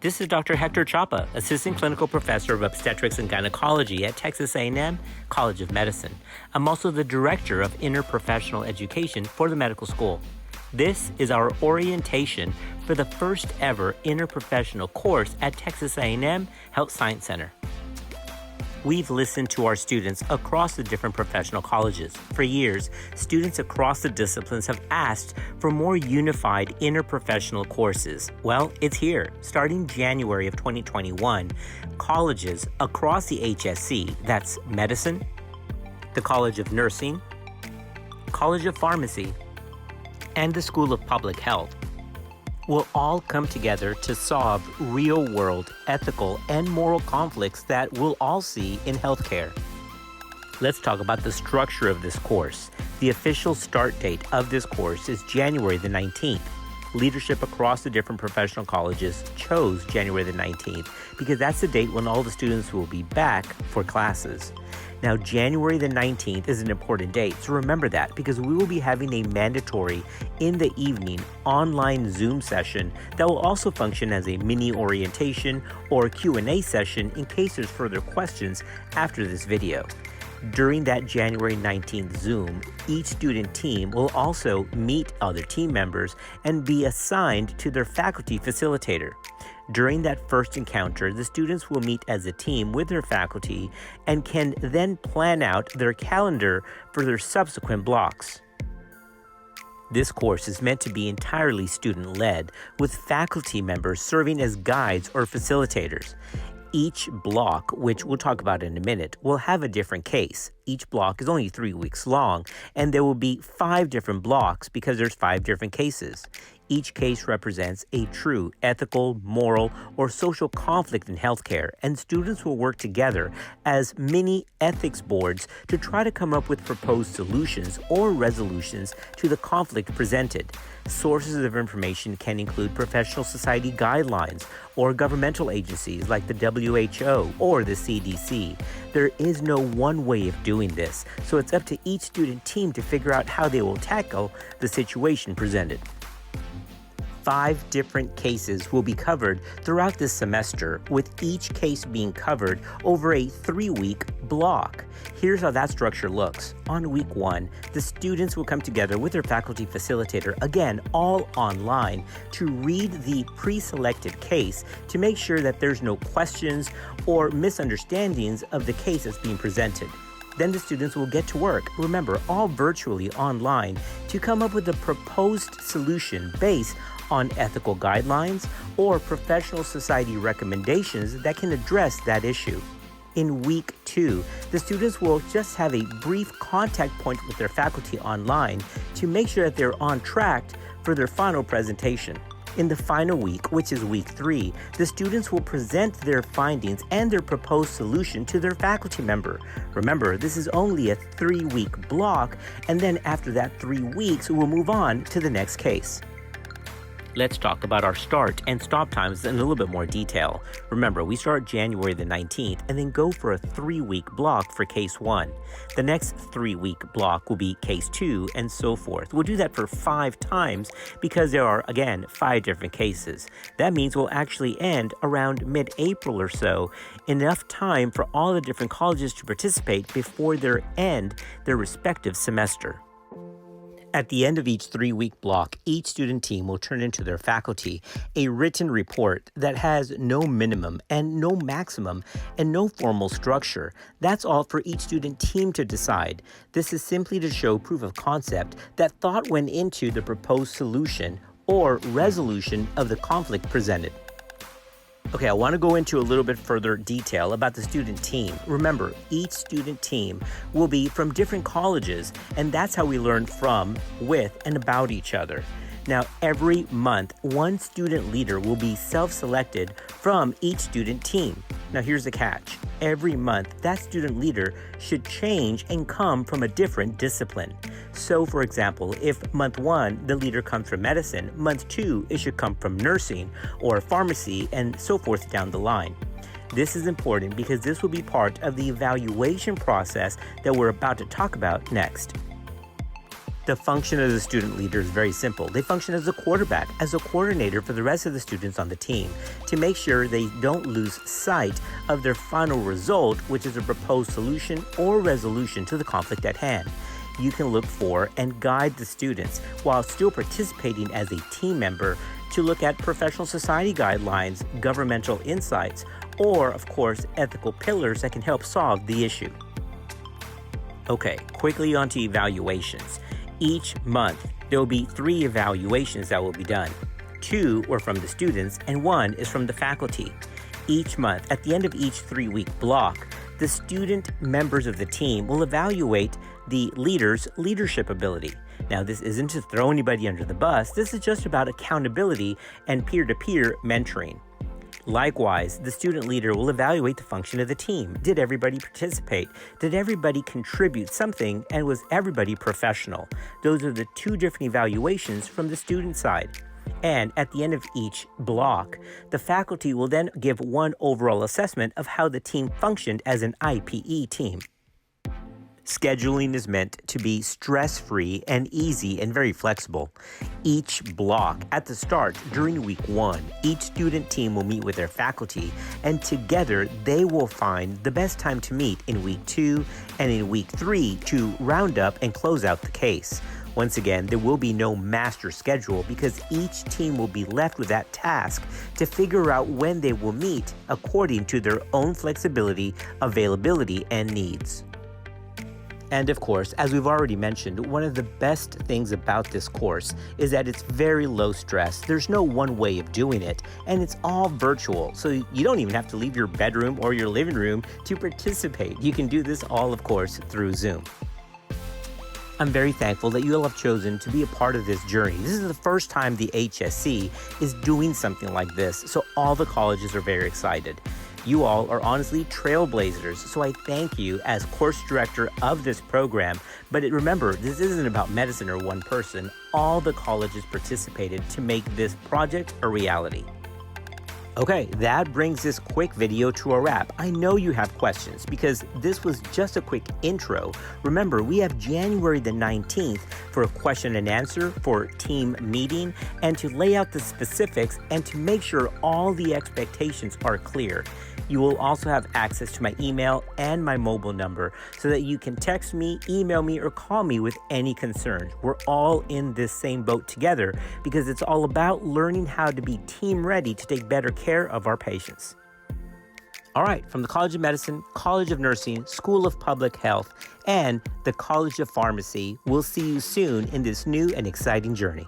This is Dr. Hector Chapa, Assistant Clinical Professor of Obstetrics and Gynecology at Texas A&M College of Medicine. I'm also the Director of Interprofessional Education for the medical school. This is our orientation for the first ever interprofessional course at Texas A&M Health Science Center. We've listened to our students across the different professional colleges. For years, students across the disciplines have asked for more unified interprofessional courses. Well, it's here. Starting January of 2021, colleges across the HSC, that's medicine, the College of Nursing, College of Pharmacy, and the School of Public Health, will all come together to solve real-world ethical and moral conflicts that we'll all see in healthcare. Let's talk about the structure of this course. The official start date of this course is January the 19th. Leadership across the different professional colleges chose January the 19th because that's the date when all the students will be back for classes. Now, January the 19th is an important date, so remember that because we will be having a mandatory in the evening online Zoom session that will also function as a mini orientation or Q&A session in case there's further questions after this video. During that January 19th Zoom, each student team will also meet other team members and be assigned to their faculty facilitator. During that first encounter, the students will meet as a team with their faculty and can then plan out their calendar for their subsequent blocks. This course is meant to be entirely student-led, with faculty members serving as guides or facilitators. Each block, which we'll talk about in a minute, will have a different case. Each block is only 3 weeks long, and there will be 5 different blocks because there's 5 different cases. Each case represents a true ethical, moral, or social conflict in healthcare, and students will work together as mini ethics boards to try to come up with proposed solutions or resolutions to the conflict presented. Sources of information can include professional society guidelines or governmental agencies like the WHO or the CDC. There is no one way of doing this, so it's up to each student team to figure out how they will tackle the situation presented. 5 different cases will be covered throughout this semester, with each case being covered over a 3-week block. Here's how that structure looks. On week 1, the students will come together with their faculty facilitator, again, all online, to read the pre-selected case to make sure that there's no questions or misunderstandings of the case that's being presented. Then the students will get to work, remember, all virtually online, to come up with a proposed solution based on ethical guidelines or professional society recommendations that can address that issue. In week 2, the students will just have a brief contact point with their faculty online to make sure that they're on track for their final presentation. In the final week, which is week 3, the students will present their findings and their proposed solution to their faculty member. Remember, this is only a 3-week block, and then after that 3 weeks, we'll move on to the next case. Let's talk about our start and stop times in a little bit more detail. Remember, we start January the 19th and then go for a 3-week block for case 1. The next 3-week block will be case 2 and so forth. We'll do that for 5 times because there are, again, 5 different cases. That means we'll actually end around mid-April or so, enough time for all the different colleges to participate before they end their respective semester. At the end of each 3-week block, each student team will turn into their faculty a written report that has no minimum and no maximum and no formal structure. That's all for each student team to decide. This is simply to show proof of concept that thought went into the proposed solution or resolution of the conflict presented. Okay, I want to go into a little bit further detail about the student team. Remember, each student team will be from different colleges, and that's how we learn from, with, and about each other. Now, every month, one student leader will be self-selected from each student team. Now, here's the catch. Every month, that student leader should change and come from a different discipline. So, for example, if month 1, the leader comes from medicine, month 2, it should come from nursing or pharmacy and so forth down the line. This is important because this will be part of the evaluation process that we're about to talk about next. The function of the student leader is very simple. They function as a quarterback, as a coordinator for the rest of the students on the team to make sure they don't lose sight of their final result, which is a proposed solution or resolution to the conflict at hand. You can look for and guide the students while still participating as a team member to look at professional society guidelines, governmental insights, or, of course, ethical pillars that can help solve the issue. Okay, quickly onto evaluations. Each month, there will be 3 evaluations that will be done. 2 are from the students and 1 is from the faculty. Each month, at the end of each 3-week block, the student members of the team will evaluate the leader's leadership ability. Now, this isn't to throw anybody under the bus. This is just about accountability and peer-to-peer mentoring. Likewise, the student leader will evaluate the function of the team. Did everybody participate? Did everybody contribute something? And was everybody professional? Those are the 2 different evaluations from the student side. And at the end of each block, the faculty will then give 1 overall assessment of how the team functioned as an IPE team. Scheduling is meant to be stress-free and easy and very flexible. Each block at the start during week 1, each student team will meet with their faculty, and together they will find the best time to meet in week 2 and in week 3 to round up and close out the case. Once again, there will be no master schedule because each team will be left with that task to figure out when they will meet according to their own flexibility, availability, and needs. And of course, as we've already mentioned, one of the best things about this course is that it's very low stress. There's no one way of doing it, and it's all virtual. So you don't even have to leave your bedroom or your living room to participate. You can do this all, of course, through Zoom. I'm very thankful that you all have chosen to be a part of this journey. This is the first time the HSC is doing something like this, so all the colleges are very excited. You all are honestly trailblazers, so I thank you as course director of this program. But remember, this isn't about medicine or one person. All the colleges participated to make this project a reality. Okay, that brings this quick video to a wrap. I know you have questions because this was just a quick intro. Remember, we have January the 19th for a question and answer for team meeting and to lay out the specifics and to make sure all the expectations are clear. You will also have access to my email and my mobile number so that you can text me, email me, or call me with any concerns. We're all in this same boat together because it's all about learning how to be team ready to take better care of our patients. All right, from the College of Medicine, College of Nursing, School of Public Health, and the College of Pharmacy, we'll see you soon in this new and exciting journey.